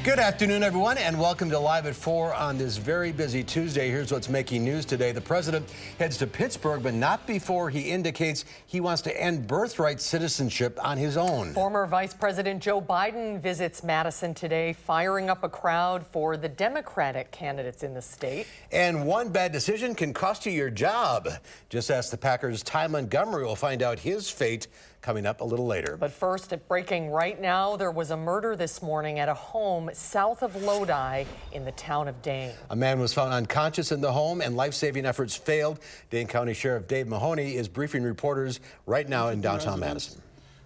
Good afternoon, everyone, and welcome to Live at 4 on this very busy Tuesday. Here's what's making news today. The president heads to Pittsburgh, but not before he indicates he wants to end birthright citizenship on his own. Former Vice President Joe Biden visits Madison today, firing up a crowd for the Democratic candidates in the state. And one bad decision can cost you your job. Just ask the Packers' Ty Montgomery. Will find out his fate coming up a little later. But first, breaking right now, there was a murder this morning at a home south of Lodi in the town of Dane. A man was found unconscious in the home and life-saving efforts failed. Dane County Sheriff Dave Mahoney is briefing reporters right now in downtown Madison.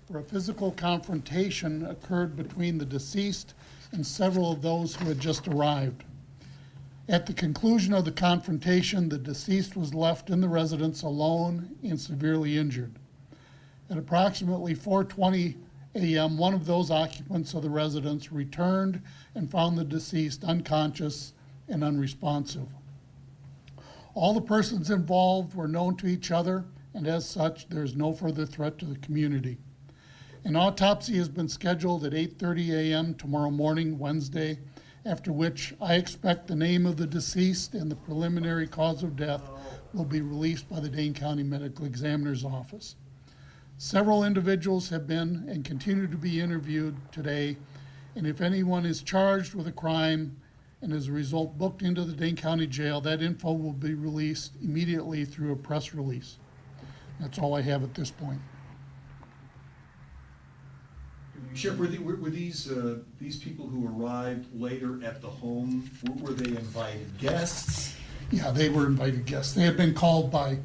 Where a physical confrontation occurred between the deceased and several of those who had just arrived. At the conclusion of the confrontation, the deceased was left in the residence alone and severely injured. At approximately 4:20 a.m., one of those occupants of the residence returned and found the deceased unconscious and unresponsive. All the persons involved were known to each other, and as such, there is no further threat to the community. An autopsy has been scheduled at 8:30 a.m. tomorrow morning, Wednesday, after which I expect the name of the deceased and the preliminary cause of death will be released by the Dane County Medical Examiner's Office. Several individuals have been and continue to be interviewed today, and if anyone is charged with a crime and as a result booked into the Dane County Jail, that info will be released immediately through a press release. That's all I have at this point. Sheriff, were these people who arrived later at the home, were they invited guests? Yeah, they were invited guests. They had been called by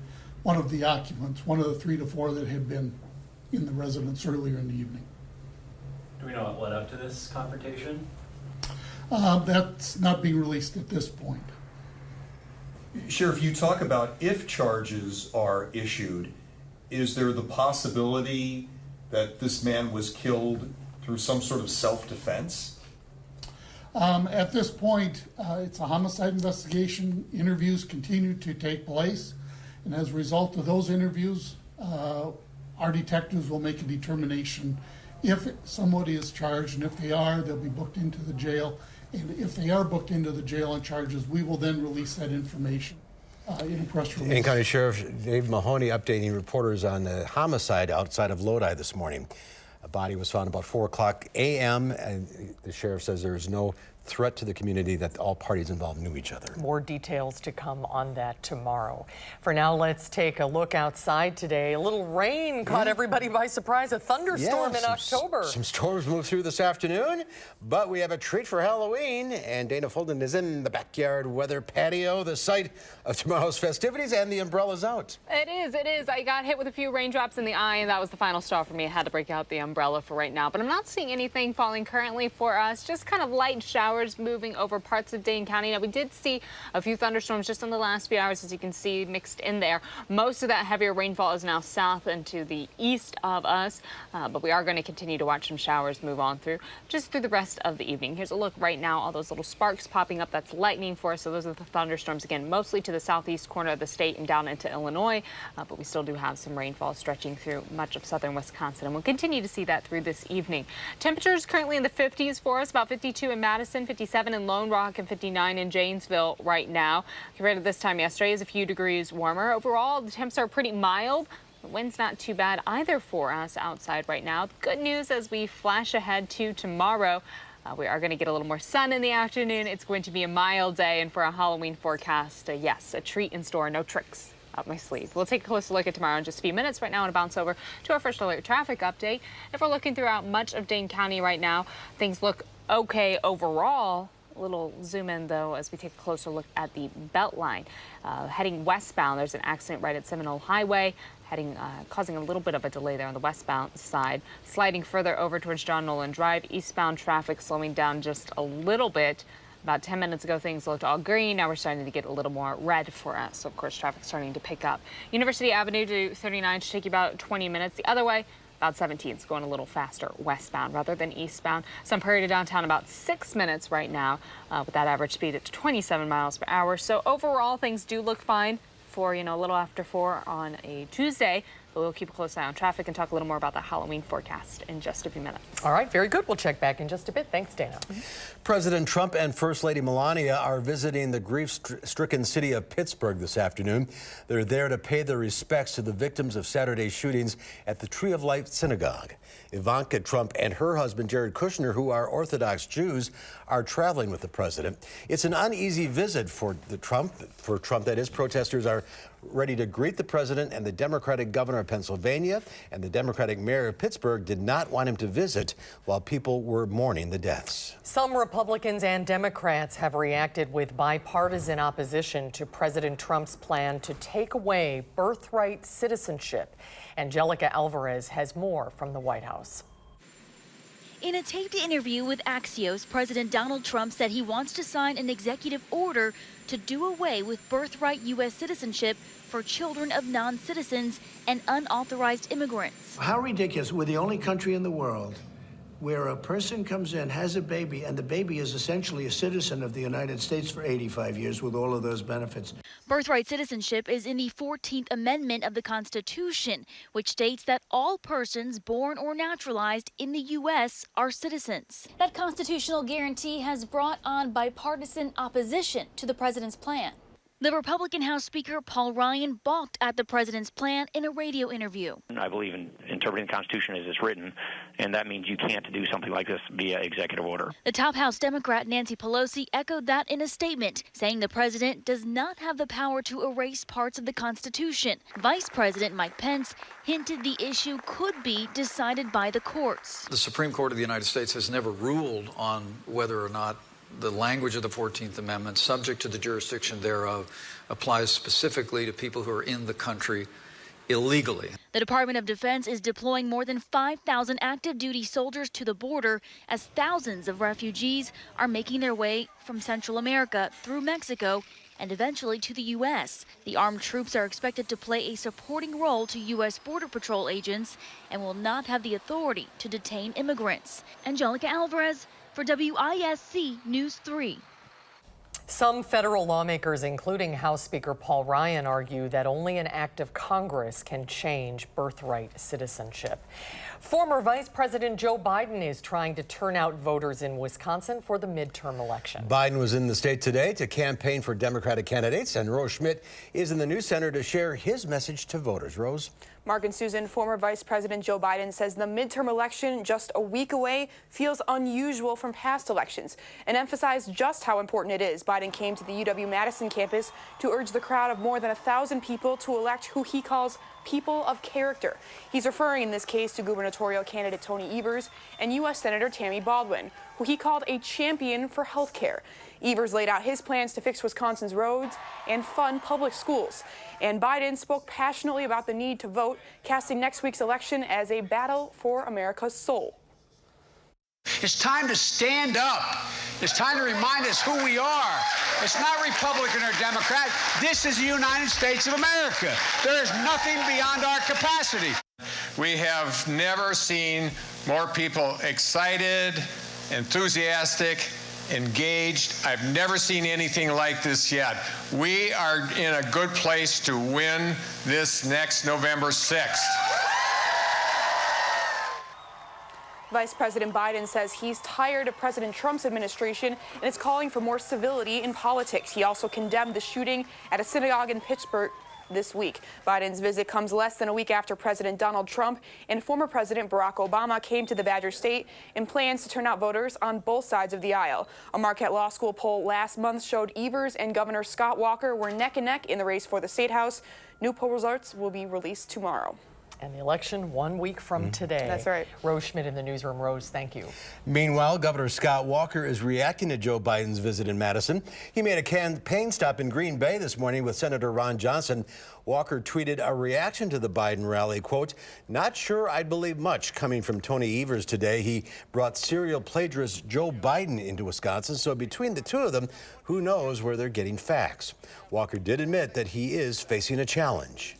one of the occupants, one of the 3 to 4 that had been in the residence earlier in the evening. Do we know what led up to this confrontation? That's not being released at this point. Sheriff, you talk about if charges are issued, is there the possibility that this man was killed through some sort of self-defense? At this point, it's a homicide investigation. Interviews continue to take place. And as a result of those interviews, our detectives will make a determination if somebody is charged, and if they are, they'll be booked into the jail. And if they are booked into the jail on charges, we will then release that information in a press release. Dane County Sheriff Dave Mahoney updating reporters on the homicide outside of Lodi this morning. A body was found about 4 o'clock a.m. and the sheriff says there is no threat to the community, that all parties involved knew each other. More details to come on that tomorrow. For now, let's take a look outside today. A little rain caught everybody by surprise. A thunderstorm in October. Some storms moved through this afternoon, but we have a treat for Halloween, and Dana Fulton is in the backyard weather patio, the site of tomorrow's festivities, and the umbrella's out. It is. I got hit with a few raindrops in the eye, and that was the final straw for me. I had to break out the umbrella for right now, but I'm not seeing anything falling currently for us. Just kind of light showers moving over parts of Dane County. Now, we did see a few thunderstorms just in the last few hours, as you can see, mixed in there. Most of that heavier rainfall is now south and to the east of us, but we are going to continue to watch some showers move on through just through the rest of the evening. Here's a look right now, all those little sparks popping up. That's lightning for us. So those are the thunderstorms, again, mostly to the southeast corner of the state and down into Illinois, but we still do have some rainfall stretching through much of southern Wisconsin, and we'll continue to see that through this evening. Temperatures currently in the 50s for us, about 52 in Madison, 57 in Lone Rock, and 59 in Janesville right now. Compared to this time yesterday, is a few degrees warmer. Overall, the temps are pretty mild. The wind's not too bad either for us outside right now. Good news as we flash ahead to tomorrow. We are going to get a little more sun in the afternoon. It's going to be a mild day, and for a Halloween forecast, yes, a treat in store, no tricks up my sleeve. We'll take a closer look at tomorrow in just a few minutes. Right now, I want to bounce over to our first alert traffic update. If we're looking throughout much of Dane County right now, things look okay overall. A little zoom in, though, as we take a closer look at the Beltline. Heading westbound, there's an accident right at Seminole Highway, causing a little bit of a delay there on the westbound side. Sliding further over towards John Nolan Drive, eastbound traffic slowing down just a little bit. About 10 minutes ago, things looked all green. Now we're starting to get a little more red for us. So, of course, traffic's starting to pick up. University Avenue to 39 should take you about 20 minutes. The other way, about 17. It's going a little faster westbound rather than eastbound. Sun Prairie to downtown about 6 minutes right now, with that average speed at 27 miles per hour. So overall, things do look fine for, a little after 4 on a Tuesday. But we'll keep a close eye on traffic and talk a little more about the Halloween forecast in just a few minutes. All right, very good. We'll check back in just a bit. Thanks, Dana. President Trump and First Lady Melania are visiting the grief-stricken city of Pittsburgh this afternoon. They're there to pay their respects to the victims of Saturday's shootings at the Tree of Life Synagogue. Ivanka Trump and her husband, Jared Kushner, who are Orthodox Jews, are traveling with the president. It's an uneasy visit for Trump, that is. Protesters are ready to greet the president, and the Democratic governor of Pennsylvania and the Democratic mayor of Pittsburgh did not want him to visit while people were mourning the deaths. Some Republicans and Democrats have reacted with bipartisan opposition to President Trump's plan to take away birthright citizenship. Angelica Alvarez has more from the White House. In a taped interview with Axios, President Donald Trump said he wants to sign an executive order to do away with birthright U.S. citizenship for children of non-citizens and unauthorized immigrants. How ridiculous. We're the only country in the world where a person comes in, has a baby, and the baby is essentially a citizen of the United States for 85 years with all of those benefits. Birthright citizenship is in the 14th Amendment of the Constitution, which states that all persons born or naturalized in the U.S. are citizens. That constitutional guarantee has brought on bipartisan opposition to the president's plan. The Republican House Speaker Paul Ryan balked at the president's plan in a radio interview. I believe in interpreting the Constitution as it's written, and that means you can't do something like this via executive order. The top House Democrat Nancy Pelosi echoed that in a statement, saying the president does not have the power to erase parts of the Constitution. Vice President Mike Pence hinted the issue could be decided by the courts. The Supreme Court of the United States has never ruled on whether or not the language of the 14th Amendment, subject to the jurisdiction thereof, applies specifically to people who are in the country illegally. The Department of Defense is deploying more than 5,000 active duty soldiers to the border as thousands of refugees are making their way from Central America through Mexico and eventually to the U.S. The armed troops are expected to play a supporting role to U.S. Border Patrol agents and will not have the authority to detain immigrants. Angelica Alvarez for WISC News 3. Some federal lawmakers, including House Speaker Paul Ryan, argue that only an act of Congress can change birthright citizenship. Former Vice President Joe Biden is trying to turn out voters in Wisconsin for the midterm election. Biden was in the state today to campaign for Democratic candidates, and Rose Schmidt is in the news center to share his message to voters. Rose? Mark and Susan, former Vice President Joe Biden says the midterm election just a week away feels unusual from past elections and emphasized just how important it is. Biden came to the UW-Madison campus to urge the crowd of more than 1,000 people to elect who he calls people of character. He's referring in this case to gubernatorial candidate Tony Evers and U.S. Senator Tammy Baldwin, who he called a champion for health care. Evers laid out his plans to fix Wisconsin's roads and fund public schools. And Biden spoke passionately about the need to vote, casting next week's election as a battle for America's soul. It's time to stand up. It's time to remind us who we are. It's not Republican or Democrat. This is the United States of America. There is nothing beyond our capacity. We have never seen more people excited, enthusiastic, engaged. I've never seen anything like this yet. We are in a good place to win this next November 6th. Vice President Biden says he's tired of President Trump's administration and is calling for more civility in politics. He also condemned the shooting at a synagogue in Pittsburgh this week. Biden's visit comes less than a week after President Donald Trump and former President Barack Obama came to the Badger State in plans to turn out voters on both sides of the aisle. A Marquette Law School poll last month showed Evers and Governor Scott Walker were neck and neck in the race for the State House. New poll results will be released tomorrow. And the election 1 week from today. That's right. Rose Schmidt in the newsroom. Rose, thank you. Meanwhile, Governor Scott Walker is reacting to Joe Biden's visit in Madison. He made a campaign stop in Green Bay this morning with Senator Ron Johnson. Walker tweeted a reaction to the Biden rally, quote, "Not sure I'd believe much coming from Tony Evers today. He brought serial plagiarist Joe Biden into Wisconsin, so between the two of them, who knows where they're getting facts." Walker did admit that he is facing a challenge.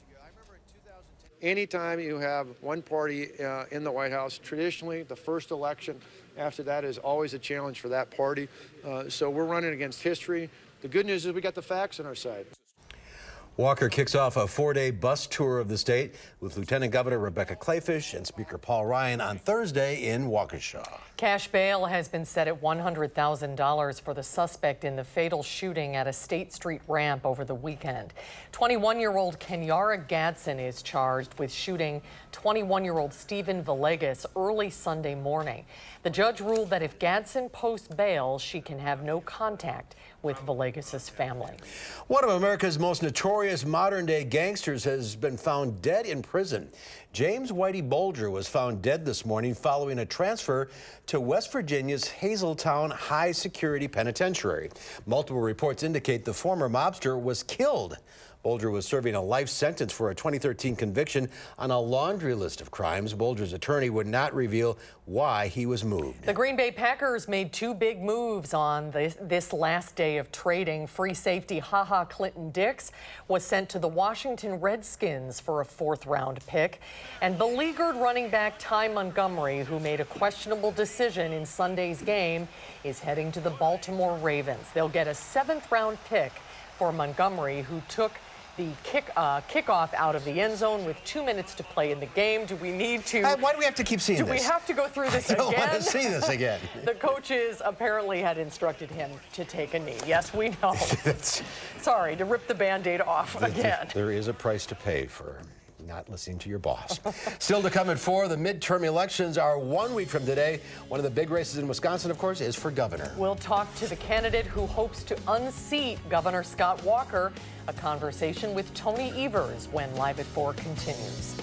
Anytime you have one party in the White House, traditionally the first election after that is always a challenge for that party. So we're running against history. The good news is we got the facts on our side. Walker kicks off a 4-day bus tour of the state with Lieutenant Governor Rebecca Kleefisch and Speaker Paul Ryan on Thursday in Waukesha. Cash bail has been set at $100,000 for the suspect in the fatal shooting at a State Street ramp over the weekend. 21-year-old Kenyara Gadsden is charged with shooting 21-year-old Stephen Villegas early Sunday morning. The judge ruled that if Gadsden posts bail, she can have no contact with Villegas' family. One of America's most notorious modern-day gangsters has been found dead in prison. James Whitey Bulger was found dead this morning following a transfer to West Virginia's Hazeltown High Security Penitentiary. Multiple reports indicate the former mobster was killed. Bulger was serving a life sentence for a 2013 conviction on a laundry list of crimes. Bulger's attorney would not reveal why he was moved. The Green Bay Packers made two big moves on this last day of trading. Free safety HaHa Clinton-Dix was sent to the Washington Redskins for a fourth-round pick. And beleaguered running back Ty Montgomery, who made a questionable decision in Sunday's game, is heading to the Baltimore Ravens. They'll get a seventh-round pick for Montgomery, who took the kickoff out of the end zone with 2 minutes to play in the game. Do we need to? Why do we have to keep seeing this? Do we have to go through this again? I don't want to see this again. The coaches apparently had instructed him to take a knee. Yes, we know. Sorry to rip the Band-Aid off again. There is a price to pay for not listening to your boss. Still to come at 4, the midterm elections are 1 week from today. One of the big races in Wisconsin, of course, is for governor. We'll talk to the candidate who hopes to unseat Governor Scott Walker. A conversation with Tony Evers when Live at 4 continues.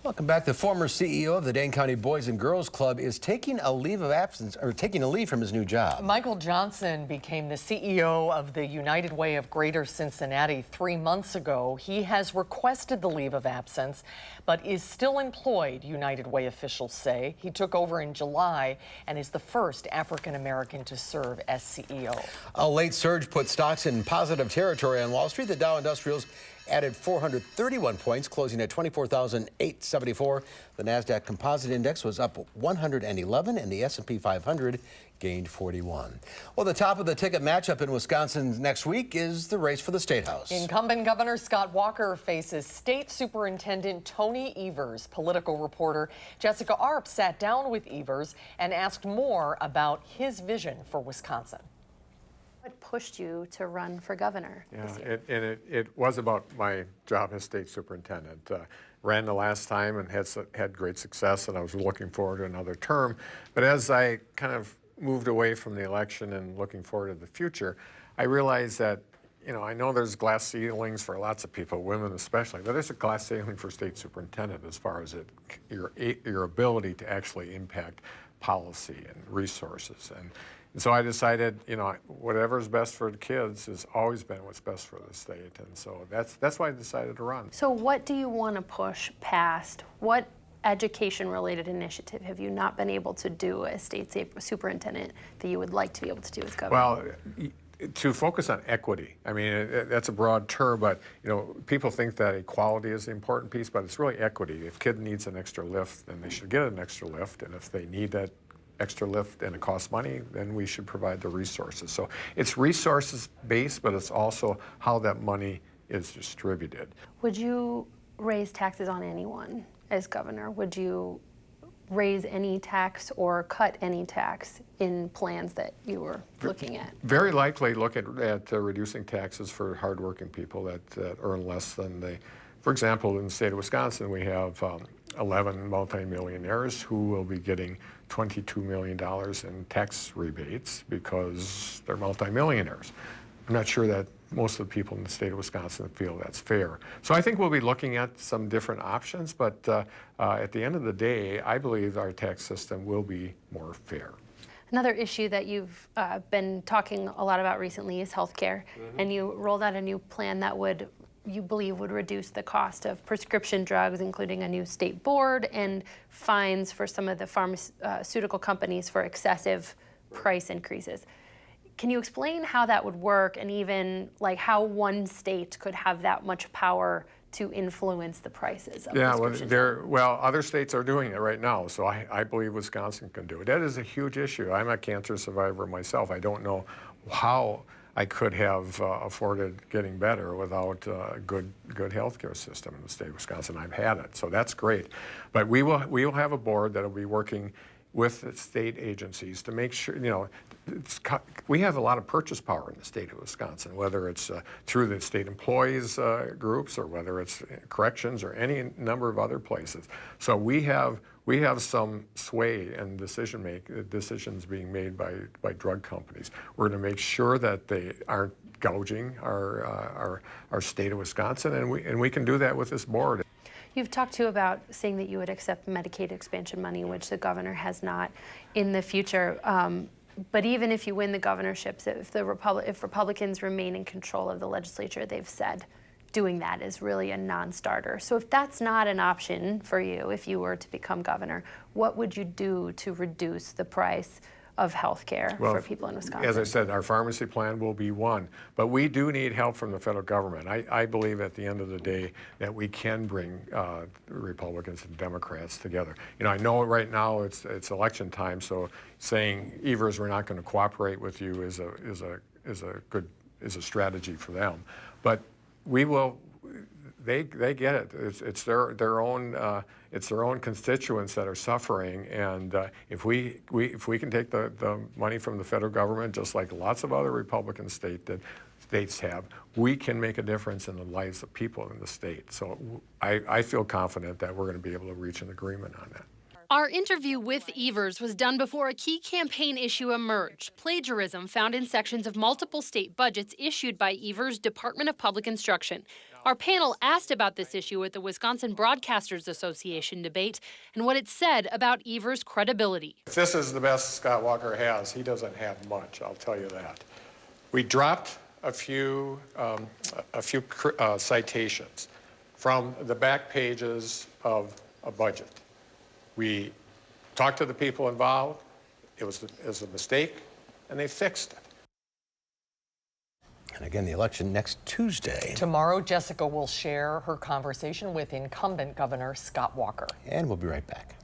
Welcome back. The former CEO of the Dane County Boys and Girls Club is taking a leave of absence, or taking a leave from his new job. Michael Johnson became the CEO of the United Way of Greater Cincinnati 3 months ago. He has requested the leave of absence, but is still employed, United Way officials say. He took over in July and is the first African American to serve as CEO. A late surge put stocks in positive territory on Wall Street. The Dow Industrials added 431 points, closing at 24,874. The NASDAQ Composite Index was up 111, and the S&P 500 gained 41. Well, the top of the ticket matchup in Wisconsin next week is the race for the State House. Incumbent Governor Scott Walker faces State Superintendent Tony Evers. Political reporter Jessica Arp sat down with Evers and asked more about his vision for Wisconsin. What pushed you to run for governor this year? It was about my job as state superintendent. Ran the last time and had great success, and I was looking forward to another term. But as I kind of moved away from the election and looking forward to the future, I realized that, I know there's glass ceilings for lots of people, women especially, but there's a glass ceiling for state superintendent as far as your ability to actually impact policy and resources. And so I decided, whatever's best for the kids has always been what's best for the state. And so that's why I decided to run. So what do you want to push past? What education-related initiative have you not been able to do as state superintendent that you would like to be able to do as governor? Well, to focus on equity. I mean, that's a broad term, but people think that equality is the important piece, but it's really equity. If a kid needs an extra lift, then they should get an extra lift, and if they need that extra lift and it costs money, then we should provide the resources. So it's resources based, but it's also how that money is distributed. Would you raise taxes on anyone as governor? Would you raise any tax or cut any tax in plans that you were looking at? Very likely look at reducing taxes for hardworking people that earn less than they. For example, in the state of Wisconsin, we have 11 multimillionaires who will be getting $22 million in tax rebates because they're multimillionaires. I'm not sure that most of the people in the state of Wisconsin feel that's fair. So I think we'll be looking at some different options, but at the end of the day, I believe our tax system will be more fair. Another issue that you've been talking a lot about recently is healthcare, and you rolled out a new plan that you believe would reduce the cost of prescription drugs, including a new state board and fines for some of the pharmaceutical companies for excessive price increases. Can you explain how that would work, and even like how one state could have that much power to influence the prices of prescription drugs? Well, other states are doing it right now, so I believe Wisconsin can do it. That is a huge issue. I'm a cancer survivor myself. I don't know how I could have afforded getting better without a good healthcare system in the state of Wisconsin. I've had it, so that's great. But we will have a board that will be working with the state agencies to make sure, we have a lot of purchase power in the state of Wisconsin, whether it's through the state employees groups or whether it's corrections or any number of other places. So we have some sway and decisions being made by drug companies. We're going to make sure that they aren't gouging our state of Wisconsin, and we can do that with this board. You've talked too about saying that you would accept Medicaid expansion money, which the governor has not, in the future. But even if you win the governorships, if Republicans remain in control of the legislature, they've said doing that is really a non-starter. So if that's not an option for you, if you were to become governor, what would you do to reduce the price of health care for people in Wisconsin? As I said, our pharmacy plan will be one, but we do need help from the federal government. I believe at the end of the day that we can bring Republicans and Democrats together. I know right now it's election time, so saying, Evers, we're not going to cooperate with you is a strategy for them. But we will. They get it. It's their own constituents that are suffering, and if we can take the money from the federal government, just like lots of other Republican states have, we can make a difference in the lives of people in the state. So I feel confident that we're going to be able to reach an agreement on that. Our interview with Evers was done before a key campaign issue emerged: plagiarism found in sections of multiple state budgets issued by Evers' Department of Public Instruction. Our panel asked about this issue at the Wisconsin Broadcasters Association debate and what it said about Evers' credibility. If this is the best Scott Walker has, he doesn't have much, I'll tell you that. We dropped a few citations from the back pages of a budget. We talked to the people involved. It was a mistake, and they fixed it. And again, the election next Tuesday. Tomorrow, Jessica will share her conversation with incumbent Governor Scott Walker. And we'll be right back.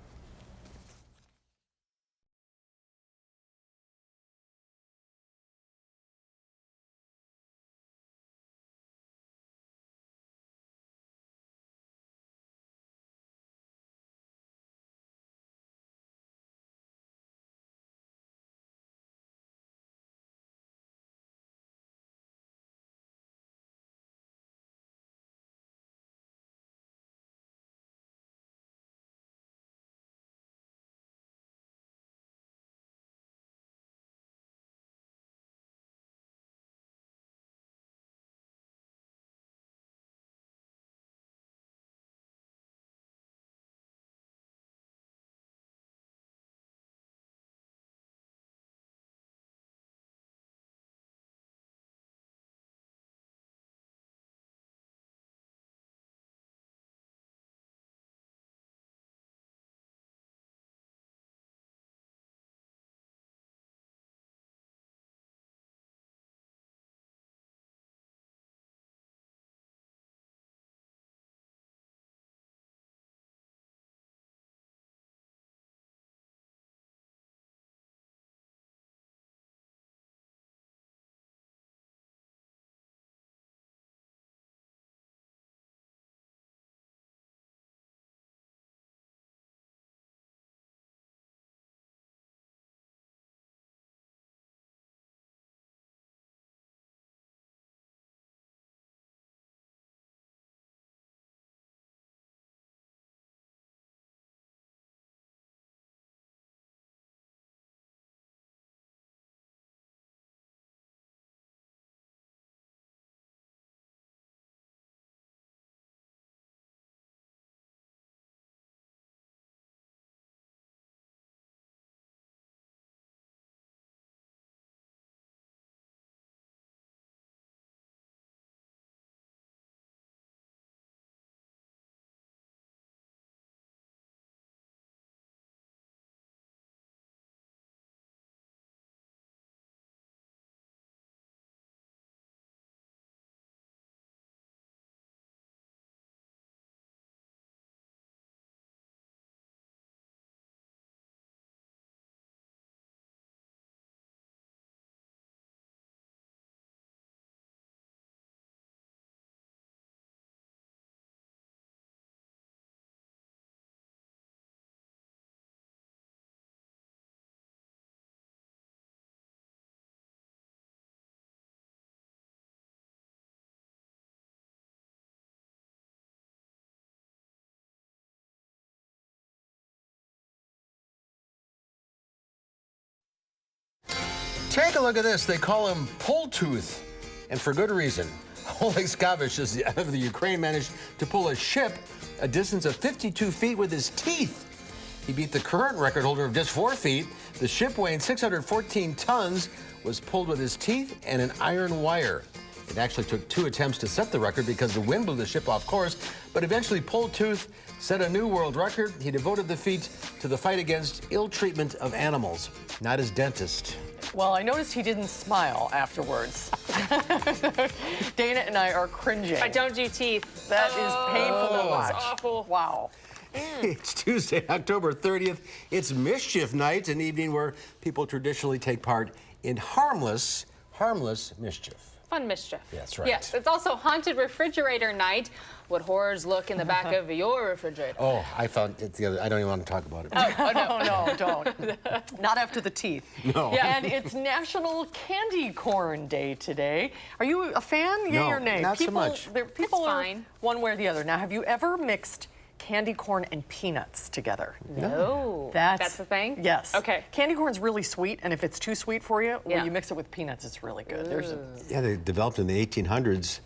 Take a look at this. They call him Pull Tooth, and for good reason. Oleg Skavish of the Ukraine managed to pull a ship a distance of 52 feet with his teeth. He beat the current record holder of just 4 feet. The ship, weighing 614 tons, was pulled with his teeth and an iron wire. It actually took 2 attempts to set the record because the wind blew the ship off course, but eventually Pull Tooth set a new world record. He devoted the feat to the fight against ill treatment of animals, not his dentist. Well, I noticed he didn't smile afterwards. Dana and I are cringing. I don't do teeth. That is painful to watch. It's awful. Wow. It's Tuesday, October 30th. It's Mischief Night, an evening where people traditionally take part in harmless mischief. Fun mischief. That's right. Yes, it's also Haunted Refrigerator Night. What horrors look in the back of your refrigerator? Oh, I found it the other. I don't even want to talk about it. No, don't. Not after the teeth. No. Yeah, and it's National Candy Corn Day today. Are you a fan? Yay No, or nay? not so much. People are fine. one way or the other. Now, have you ever mixed candy corn and peanuts together. No. That's the thing? Yes. Okay. Candy corn's really sweet, and if it's too sweet for you, well, you mix it with peanuts, it's really good. Yeah, they developed in the 1800s.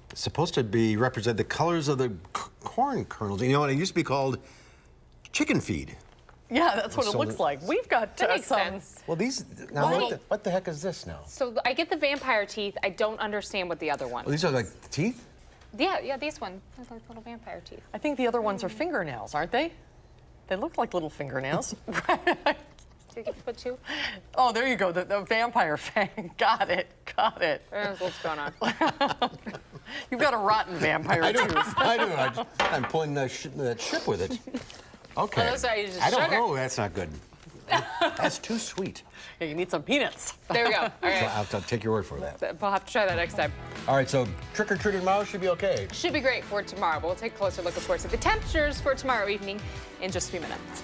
It's supposed to be represent the colors of the corn kernels. You know, and it used to be called chicken feed. Yeah, that's what it looks like. We've got That makes some. sense. Well, these, now what the heck is this now? So I get the vampire teeth. I don't understand what the other one. Well, these are like teeth? Yeah, these one. They're like little vampire teeth. I think the other ones are fingernails, aren't they? They look like little fingernails. Did you put two? Oh, there you go, the vampire fang. Got it. That's what's going on. You've got a rotten vampire tooth. I do. I'm pulling that ship with it. Okay. Oh, that's right, you just I don't sugar. know. That's not good. That's too sweet. Yeah, you need some peanuts. There we go. All So right. I'll take your word for that. We'll have to try that next time. All right, so trick or treating tomorrow should be okay. Should be great for tomorrow, but we'll take a closer look, of course, at the temperatures for tomorrow evening in just a few minutes.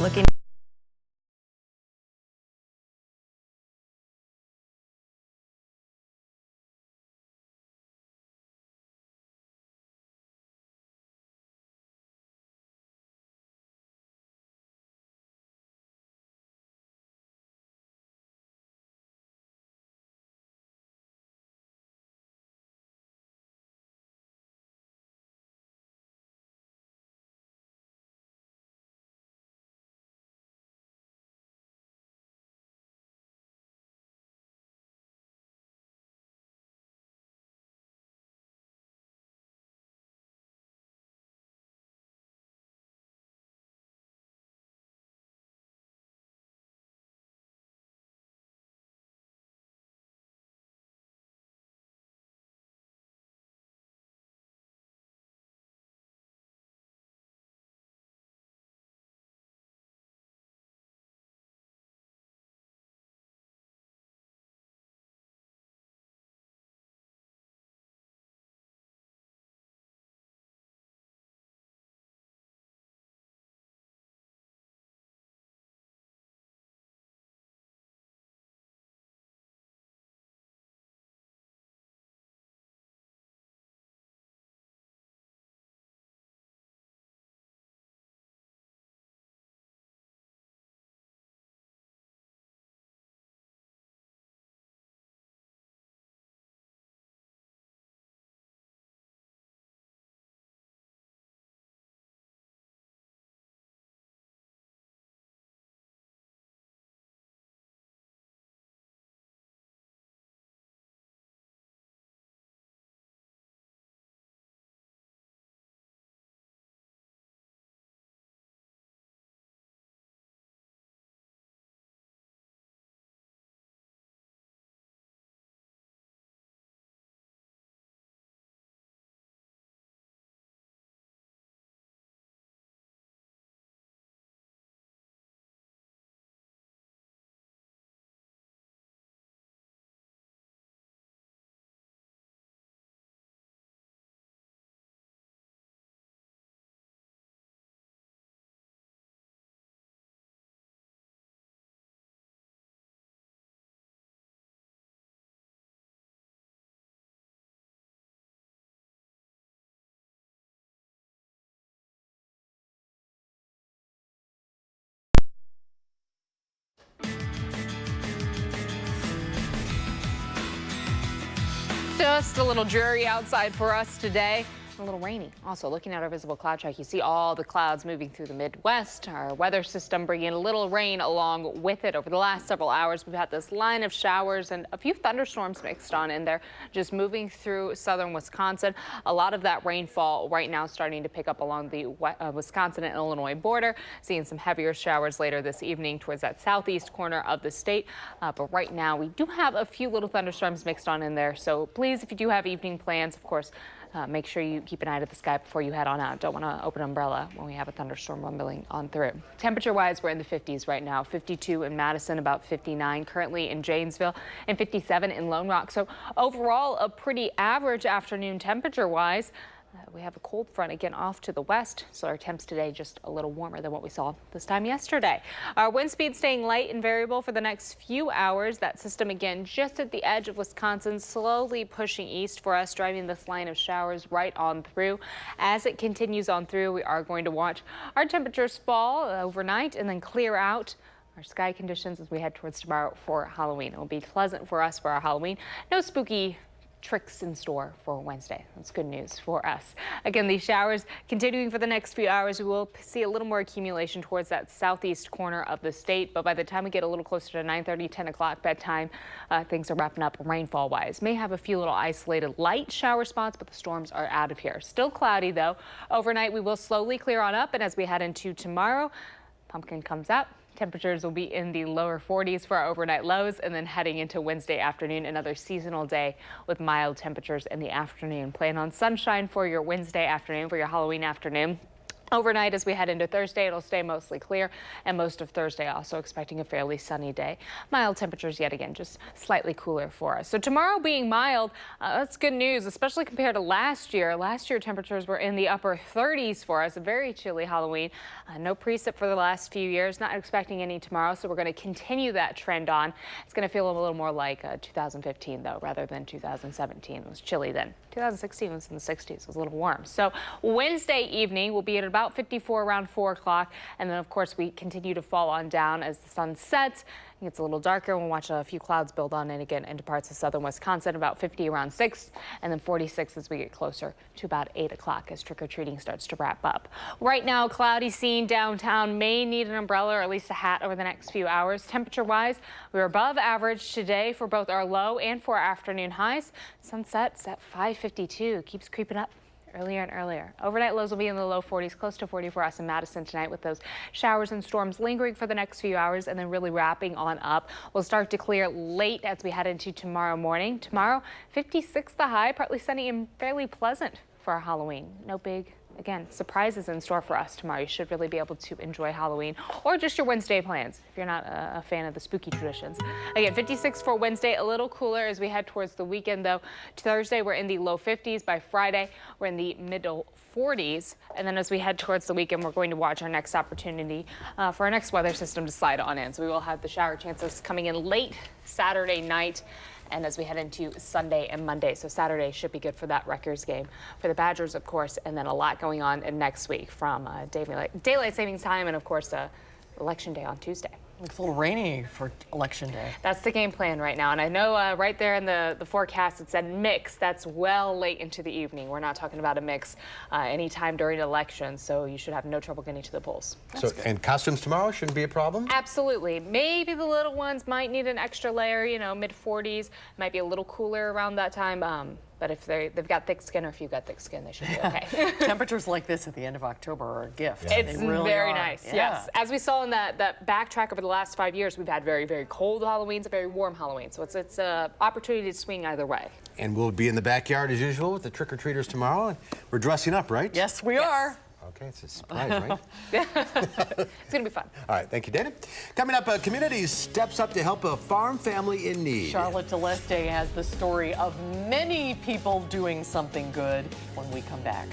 Looking Just a little dreary outside for us today. A little rainy. Also, looking at our visible cloud track, you see all the clouds moving through the Midwest. Our weather system bringing a little rain along with it. Over the last several hours, we've had this line of showers and a few thunderstorms mixed on in there, just moving through southern Wisconsin. A lot of that rainfall right now starting to pick up along the Wisconsin and Illinois border. Seeing some heavier showers later this evening towards that southeast corner of the state. But right now, we do have a few little thunderstorms mixed on in there. So please, if you do have evening plans, of course, make sure you keep an eye to the sky before you head on out. Don't want to open an umbrella when we have a thunderstorm rumbling on through. Temperature-wise, we're in the 50s right now. 52 in Madison, about 59 currently in Janesville, and 57 in Lone Rock. So overall, a pretty average afternoon temperature-wise. We have a cold front again off to the west, so our temps today just a little warmer than what we saw this time yesterday. Our wind speed staying light and variable for the next few hours. That system again just at the edge of Wisconsin, slowly pushing east for us, driving this line of showers right on through. As it continues on through, we are going to watch our temperatures fall overnight and then clear out. Our sky conditions as we head towards tomorrow for Halloween. It will be pleasant for us for our Halloween. No spooky tricks in store for Wednesday. That's good news for us. Again, these showers continuing for the next few hours. We will see a little more accumulation towards that southeast corner of the state, but by the time we get a little closer to 9:30, 10 o'clock bedtime, things are wrapping up rainfall wise. May have a few little isolated light shower spots, but the storms are out of here. Still cloudy though. Overnight we will slowly clear on up, and as we head into tomorrow, pumpkin comes out. Temperatures will be in the lower 40s for our overnight lows, and then heading into Wednesday afternoon, another seasonal day with mild temperatures in the afternoon. Plan on sunshine for your Wednesday afternoon, for your Halloween afternoon. Overnight, as we head into Thursday, it'll stay mostly clear, and most of Thursday also expecting a fairly sunny day. Mild temperatures yet again, just slightly cooler for us. So tomorrow being mild, that's good news, especially compared to last year. Last year, temperatures were in the upper 30s for us, a very chilly Halloween. No precip for the last few years, not expecting any tomorrow, so we're going to continue that trend on. It's going to feel a little more like 2015, though, rather than 2017. It was chilly then. 2016 was in the 60s. It was a little warm. So Wednesday evening will be at about 54 around 4 o'clock. And then, of course, we continue to fall on down as the sun sets. It gets a little darker. We'll watch a few clouds build on in again into parts of southern Wisconsin, about 50 around 6, and then 46 as we get closer to about 8 o'clock as trick-or-treating starts to wrap up. Right now, cloudy scene downtown. May need an umbrella or at least a hat over the next few hours. Temperature-wise, we're above average today for both our low and for our afternoon highs. Sunset's at 5:52. Keeps creeping up earlier and earlier. Overnight lows will be in the low 40s, close to 40 for us in Madison tonight, with those showers and storms lingering for the next few hours and then really wrapping on up. We'll start to clear late as we head into tomorrow morning. Tomorrow, 56 the high, partly sunny and fairly pleasant for our Halloween. No big, again, surprises in store for us tomorrow. You should really be able to enjoy Halloween or just your Wednesday plans if you're not a fan of the spooky traditions. Again, 56 for Wednesday, a little cooler as we head towards the weekend, though. Thursday, we're in the low 50s. By Friday, we're in the middle 40s. And then as we head towards the weekend, we're going to watch our next opportunity for our next weather system to slide on in. So we will have the shower chances coming in late Saturday night, and as we head into Sunday and Monday. So Saturday should be good for that Rutgers game for the Badgers, of course, and then a lot going on next week from daylight savings time and, of course, Election Day on Tuesday. It's a little rainy for Election Day. That's the game plan right now. And I know right there in the forecast it said mix. That's well late into the evening. We're not talking about a mix anytime during elections, so you should have no trouble getting to the polls. And costumes tomorrow shouldn't be a problem? Absolutely. Maybe the little ones might need an extra layer, mid 40s. Might be a little cooler around that time. But if they've got thick skin, or if you've got thick skin, they should be okay. Temperatures like this at the end of October are a gift. Yeah. It's really very are. nice, yeah. yes. As we saw in that backtrack over the last 5 years, we've had very, very cold Halloweens, a very warm Halloween. So it's an opportunity to swing either way. And we'll be in the backyard as usual with the trick-or-treaters tomorrow. We're dressing up, right? Yes, we are. Okay, it's a surprise, right? It's going to be fun. All right, thank you, Dana. Coming up, a community steps up to help a farm family in need. Charlotte Celeste has the story of many people doing something good when we come back.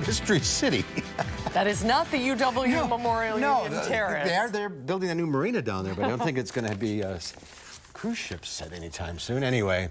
Mystery City. That is not the UW Memorial Union Terrace. They're building a new marina down there, but I don't think it's going to be cruise ships at any time soon. Anyway,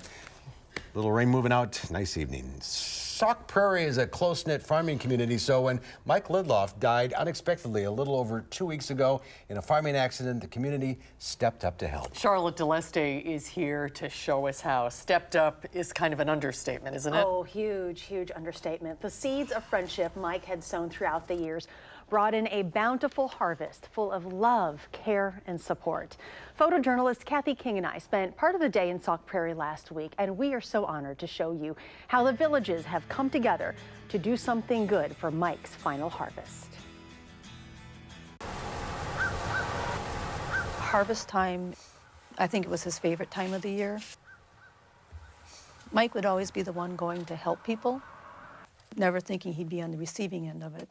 little rain moving out. Nice evening. Sauk Prairie is a close-knit farming community, so when Mike Lidloff died unexpectedly a little over 2 weeks ago in a farming accident, the community stepped up to help. Charlotte Deleste is here to show us how. Stepped up is kind of an understatement, isn't it? Oh, huge, huge understatement. The seeds of friendship Mike had sown throughout the years brought in a bountiful harvest full of love, care, and support. Photojournalist Kathy King and I spent part of the day in Sauk Prairie last week, and we are so honored to show you how the villages have come together to do something good for Mike's final harvest. Harvest time, I think it was his favorite time of the year. Mike would always be the one going to help people, never thinking he'd be on the receiving end of it.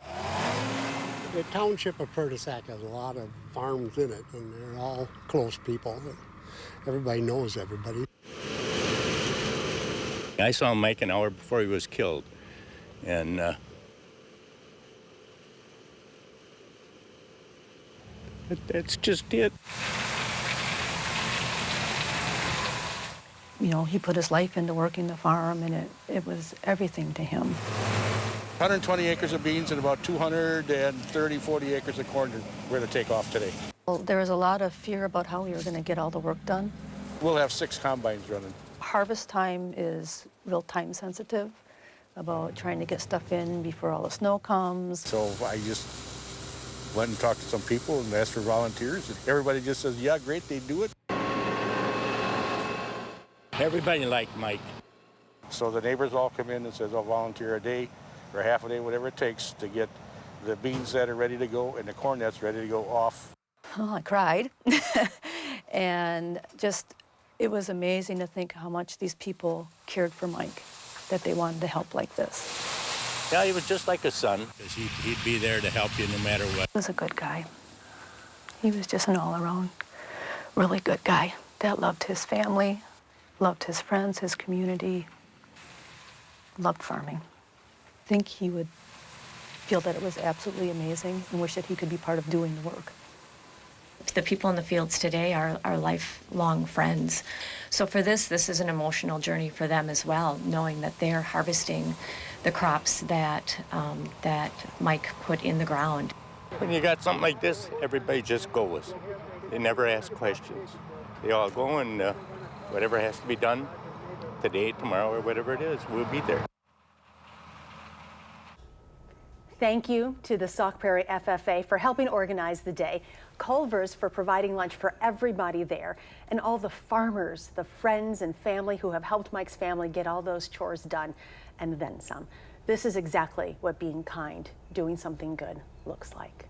The township of Pertisac has a lot of farms in it, and they're all close people. Everybody knows everybody. I saw Mike an hour before he was killed, and that's just it. You know, he put his life into working the farm, and it was everything to him. 120 acres of beans and about 230, 40 acres of corn we're going to take off today. Well, there was a lot of fear about how we were going to get all the work done. We'll have 6 combines running. Harvest time is real time sensitive, about trying to get stuff in before all the snow comes. So I just went and talked to some people and asked for volunteers. And everybody just says, yeah, great, they do it. Everybody liked Mike. So the neighbors all come in and says, I'll volunteer a day or half a day, whatever it takes to get the beans that are ready to go and the corn that's ready to go off. Oh, I cried. And just, it was amazing to think how much these people cared for Mike, that they wanted to help like this. Yeah, he was just like a son, because he'd be there to help you no matter what. He was a good guy. He was just an all-around, really good guy that loved his family, loved his friends, his community, loved farming. I think he would feel that it was absolutely amazing and wish that he could be part of doing the work. The people in the fields today are lifelong friends. So for this is an emotional journey for them as well, knowing that they're harvesting the crops that Mike put in the ground. When you got something like this, everybody just goes. They never ask questions. They all go and whatever has to be done today, tomorrow, or whatever it is, we'll be there. Thank you to the Sauk Prairie FFA for helping organize the day, Culver's for providing lunch for everybody there, and all the farmers, the friends and family who have helped Mike's family get all those chores done, and then some. This is exactly what being kind, doing something good, looks like.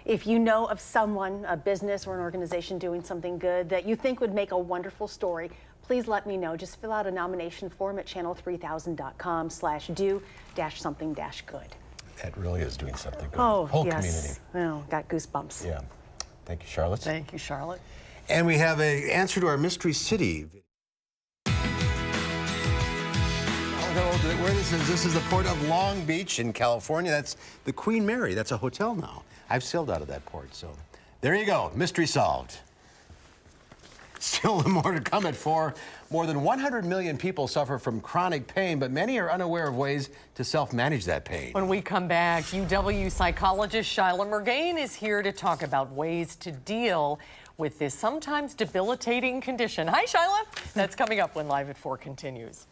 If you know of someone, a business or an organization doing something good that you think would make a wonderful story, please let me know. Just fill out a nomination form at channel3000.com/do-something-good. That really is doing something good. Oh, Whole yes. community. Oh, got goosebumps. Yeah. Thank you, Charlotte. Thank you, Charlotte. And we have an answer to our Mystery City. Where this is the port of Long Beach in California. That's the Queen Mary. That's a hotel now. I've sailed out of that port, so there you go. Mystery solved. Still more to come at 4. More than 100 million people suffer from chronic pain, but many are unaware of ways to self-manage that pain. When we come back, UW psychologist Shyla Murgain is here to talk about ways to deal with this sometimes debilitating condition. Hi, Shyla. That's coming up when Live at 4 continues.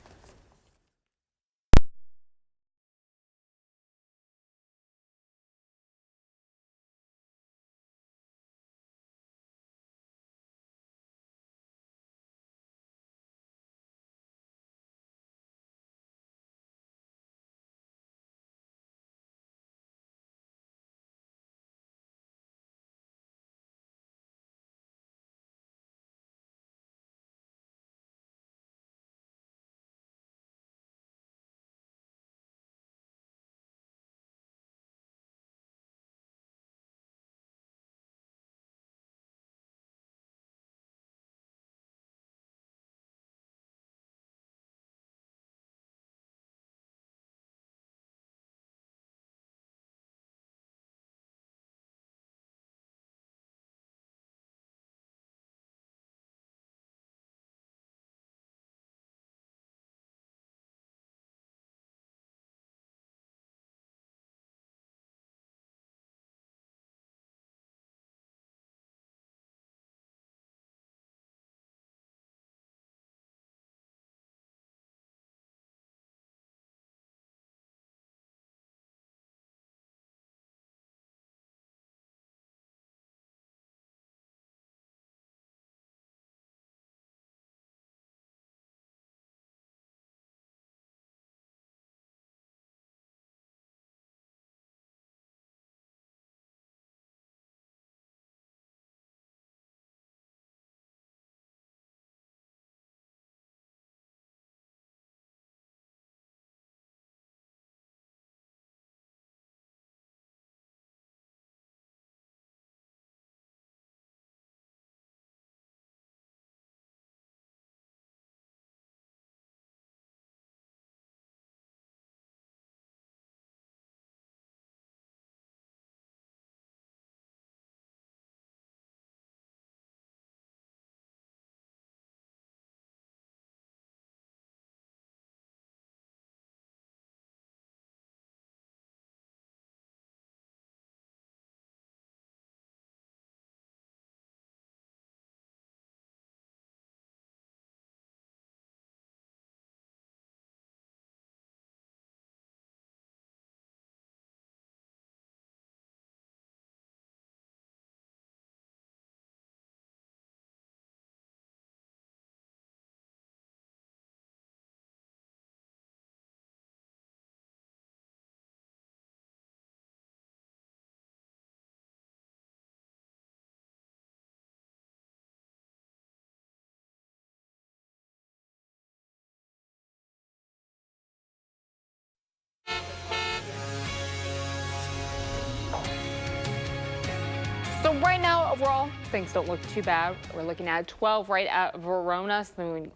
So right now, overall, things don't look too bad. We're looking at 12 right at Verona,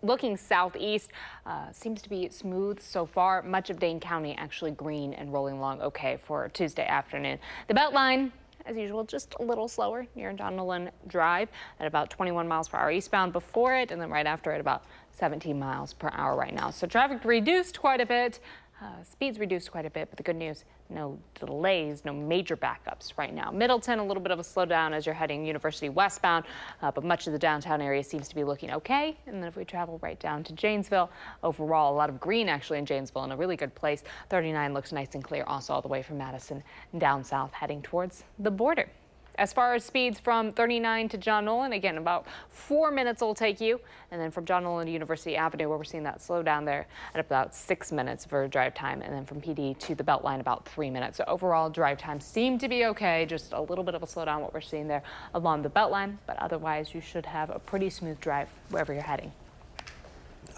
looking southeast. Seems to be smooth so far. Much of Dane County actually green and rolling along okay for Tuesday afternoon. The Beltline, as usual, just a little slower near John Nolan Drive at about 21 miles per hour eastbound before it, and then right after it about 17 miles per hour right now. So traffic reduced quite a bit. Speeds reduced quite a bit, but the good news, no delays, no major backups right now. Middleton, a little bit of a slowdown as you're heading University westbound, but much of the downtown area seems to be looking okay. And then if we travel right down to Janesville, overall, a lot of green actually in Janesville in a really good place. 39 looks nice and clear also all the way from Madison down south heading towards the border. As far as speeds from 39 to John Nolan, again, about 4 minutes will take you. And then from John Nolan to University Avenue, where we're seeing that slow down there at about 6 minutes for drive time. And then from PD to the Beltline, about 3 minutes. So overall, drive times seem to be okay. Just a little bit of a slowdown, what we're seeing there along the Beltline. But otherwise, you should have a pretty smooth drive wherever you're heading.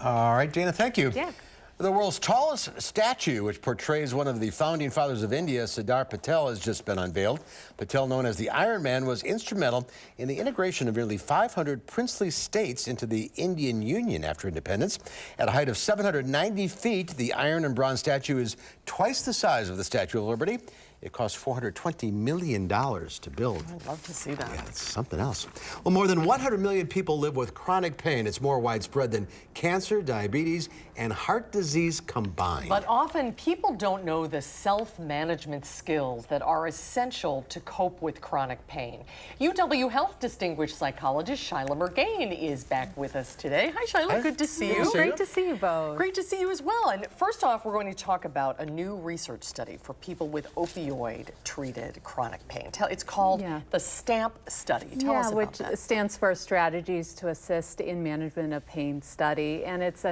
All right, Dana, thank you. Yeah. The world's tallest statue, which portrays one of the founding fathers of India, Sardar Patel, has just been unveiled. Patel, known as the Iron Man, was instrumental in the integration of nearly 500 princely states into the Indian Union after independence. At a height of 790 feet, the iron and bronze statue is twice the size of the Statue of Liberty. It cost $420 million to build. I'd love to see that. Yeah, it's something else. Well, more than 100 million people live with chronic pain. It's more widespread than cancer, diabetes, and heart disease combined. But often people don't know the self-management skills that are essential to cope with chronic pain. UW Health distinguished psychologist Shyla Murgain is back with us today. Hi, Shyla. Good to see you. Great to see you both. Great to see you as well. And first off, we're going to talk about a new research study for people with opioid-treated chronic pain. It's called the STAMP study. Tell us about that. Which stands for Strategies to Assist in Management of Pain study. And it's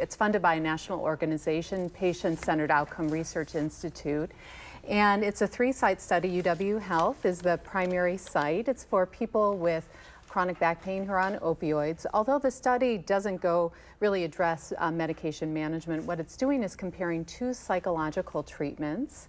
it's funded by a national organization, Patient-Centered Outcome Research Institute. And it's a 3-site study. UW Health is the primary site. It's for people with chronic back pain who are on opioids. Although the study doesn't really address medication management, what it's doing is comparing 2 psychological treatments,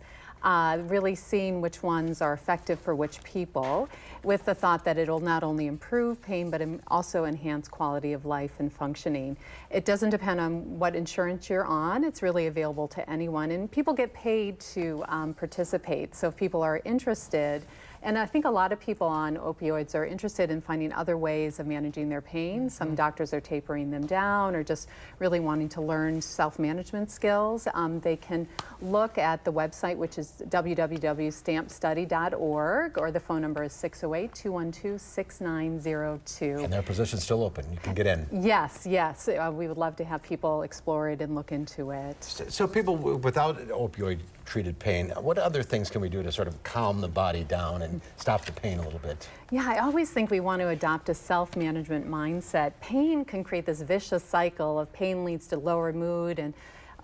really seeing which ones are effective for which people, with the thought that it'll not only improve pain, but also enhance quality of life and functioning. It doesn't depend on what insurance you're on. It's really available to anyone, and people get paid to participate. So if people are interested, and I think a lot of people on opioids are interested in finding other ways of managing their pain. Some doctors are tapering them down or just really wanting to learn self-management skills. They can look at the website, which is www.stampstudy.org, or the phone number is 608-212-6902. And their position's still open. You can get in. Yes, yes. We would love to have people explore it and look into it. So people without opioid-treated pain, what other things can we do to sort of calm the body down and stop the pain a little bit? Yeah, I always think we want to adopt a self-management mindset. Pain can create this vicious cycle of pain leads to lower mood and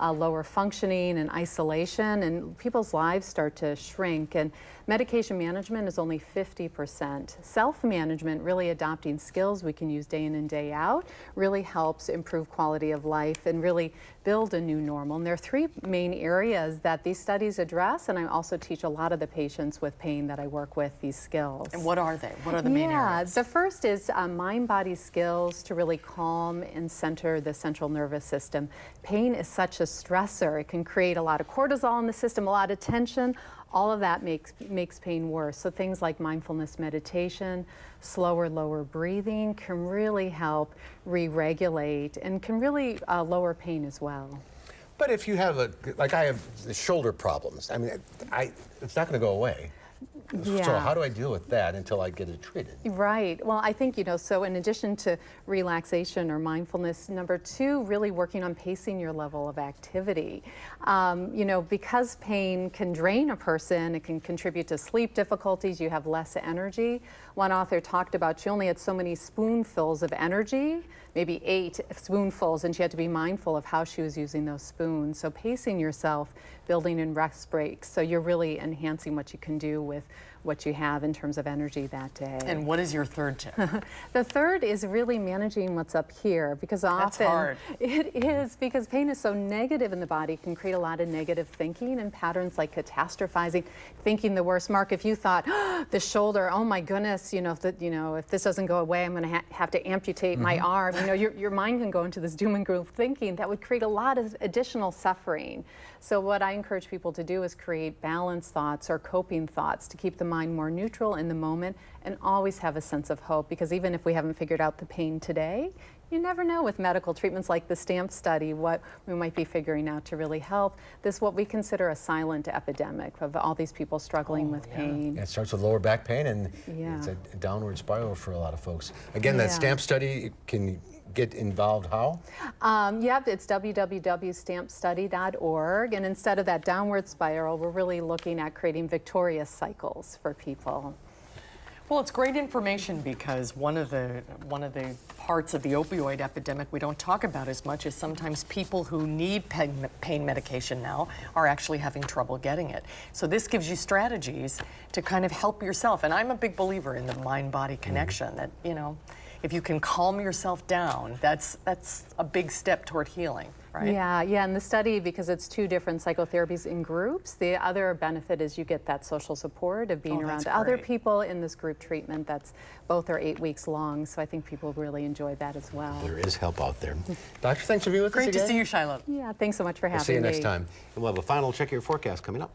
lower functioning and isolation, and people's lives start to shrink. And medication management is only 50%. Self-management, really adopting skills we can use day in and day out, really helps improve quality of life and really build a new normal. And there are 3 main areas that these studies address, and I also teach a lot of the patients with pain that I work with these skills. And what are they? What are the main areas? The first is mind-body skills to really calm and center the central nervous system. Pain is such a stressor. It can create a lot of cortisol in the system, a lot of tension. All of that makes pain worse. So things like mindfulness meditation, slower, lower breathing can really help re-regulate and can really lower pain as well. But if you have like I have shoulder problems, I mean, it's not going to go away. Yeah. So how do I deal with that until I get it treated? Right. Well, I think, so in addition to relaxation or mindfulness, number 2, really working on pacing your level of activity. Because pain can drain a person, it can contribute to sleep difficulties, you have less energy. One author talked about she only had so many spoonfuls of energy, maybe 8 spoonfuls, and she had to be mindful of how she was using those spoons. So pacing yourself, building in rest breaks, so you're really enhancing what you can do with what you have in terms of energy that day. And what is your third tip? The third is really managing what's up here, because often hard. it is, because pain is so negative in the body, can create a lot of negative thinking and patterns like catastrophizing, thinking the worst. Mark, if you thought, oh, the shoulder, oh my goodness, if this doesn't go away, I'm going to have to amputate my arm. Your mind can go into this doom and gloom thinking that would create a lot of additional suffering. So what I encourage people to do is create balanced thoughts or coping thoughts to keep the mind more neutral in the moment and always have a sense of hope, because even if we haven't figured out the pain today, you never know with medical treatments like the STAMP study what we might be figuring out to really help. This is what we consider a silent epidemic of all these people struggling with pain. It starts with lower back pain, and it's a downward spiral for a lot of folks. Again, that STAMP study, can get involved how? Yep, it's www.stampstudy.org, and instead of that downward spiral, we're really looking at creating victorious cycles for people. Well, it's great information, because one of the parts of the opioid epidemic we don't talk about as much is sometimes people who need pain medication now are actually having trouble getting it. So this gives you strategies to kind of help yourself. And I'm a big believer in the mind-body connection, that, if you can calm yourself down, that's a big step toward healing, right? Yeah, and the study, because it's 2 different psychotherapies in groups, the other benefit is you get that social support of being around other people in this group treatment. Both are 8 weeks long, so I think people really enjoy that as well. There is help out there. Doctor, thanks for being with us again. Great to see you, Shiloh. Yeah, thanks so much for having me. We'll see you next time. And we'll have a final check of your forecast coming up.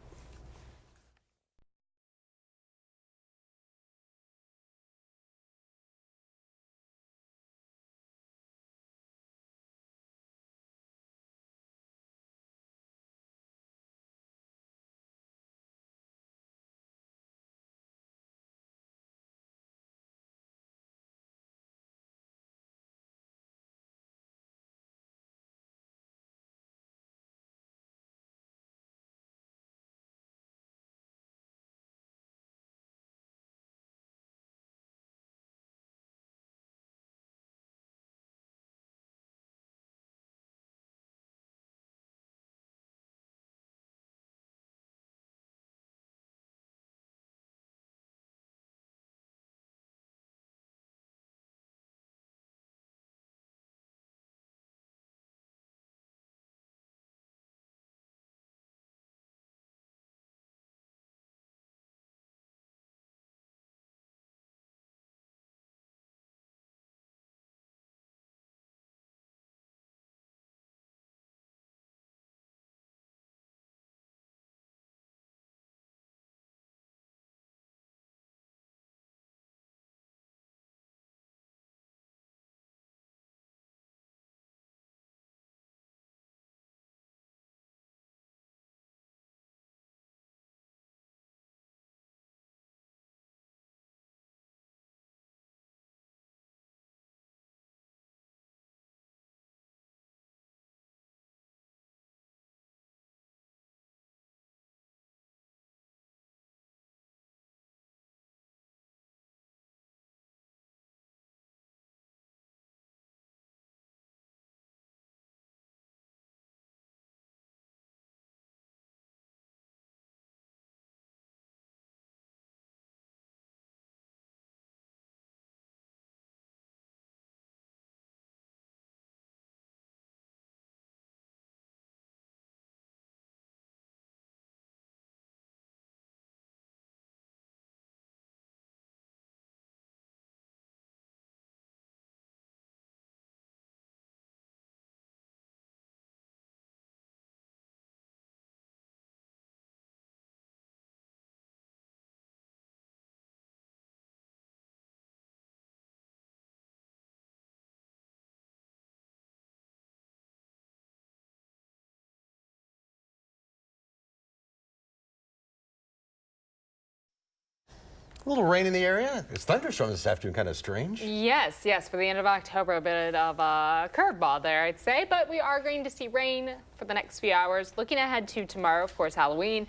A little rain in the area. It's thunderstorm this afternoon, kind of strange. Yes, for the end of October, a bit of a curveball there, I'd say, but we are going to see rain for the next few hours. Looking ahead to tomorrow, of course, Halloween.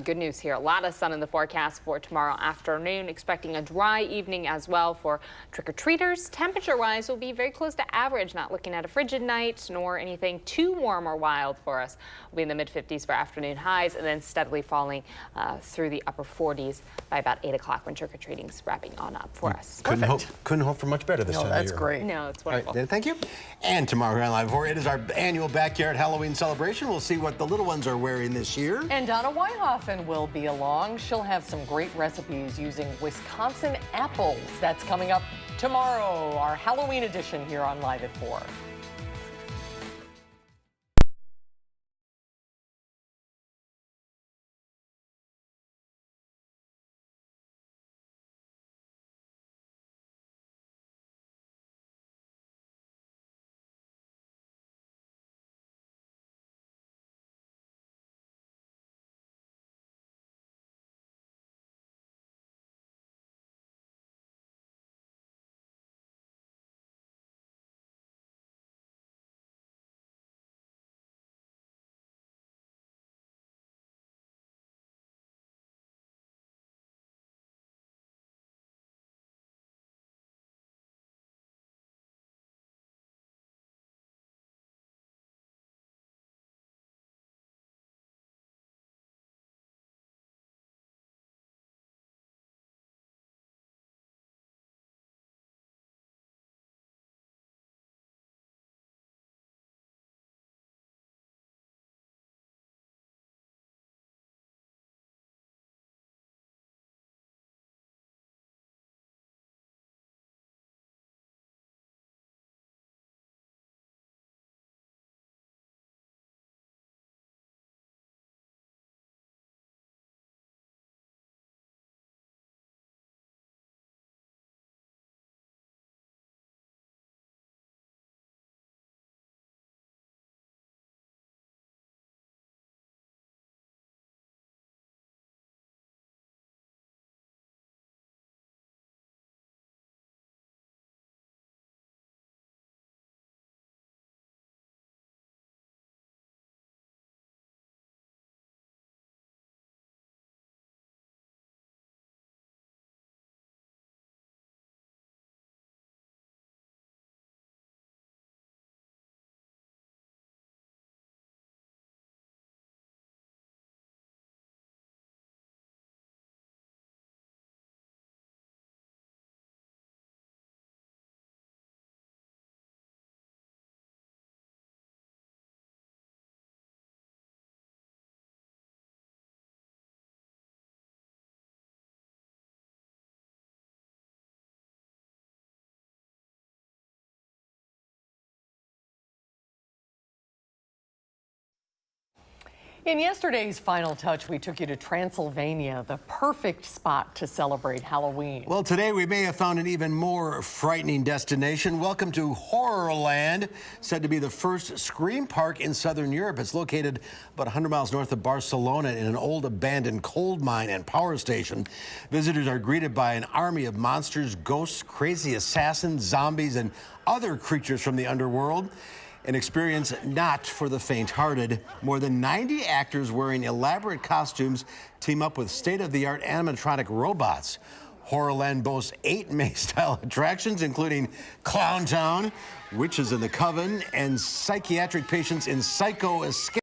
Good news here, a lot of sun in the forecast for tomorrow afternoon, expecting a dry evening as well for trick-or-treaters. Temperature-wise, will be very close to average, not looking at a frigid night nor anything too warm or wild for us. We'll be in the mid-50s for afternoon highs and then steadily falling through the upper 40s by about 8 o'clock when trick-or-treating's wrapping on up for us. Couldn't hope for much better this time of year. That's great. No, it's wonderful. All right, Dan, thank you. And tomorrow here on Live 4, it is our annual backyard Halloween celebration. We'll see what the little ones are wearing this year. And Donna Whitehoffen will be along. She'll have some great recipes using Wisconsin apples. That's coming up tomorrow, our Halloween edition here on Live at 4. In yesterday's Final Touch, we took you to Transylvania, the perfect spot to celebrate Halloween. Well, today we may have found an even more frightening destination. Welcome to Horrorland, said to be the first Scream Park in Southern Europe. It's located about 100 miles north of Barcelona in an old abandoned coal mine and power station. Visitors are greeted by an army of monsters, ghosts, crazy assassins, zombies, and other creatures from the underworld. An experience not for the faint-hearted. More than 90 actors wearing elaborate costumes team up with state-of-the-art animatronic robots. Horrorland boasts 8 May-style attractions, including Clown Town, Witches in the Coven, and psychiatric patients in Psycho Escape.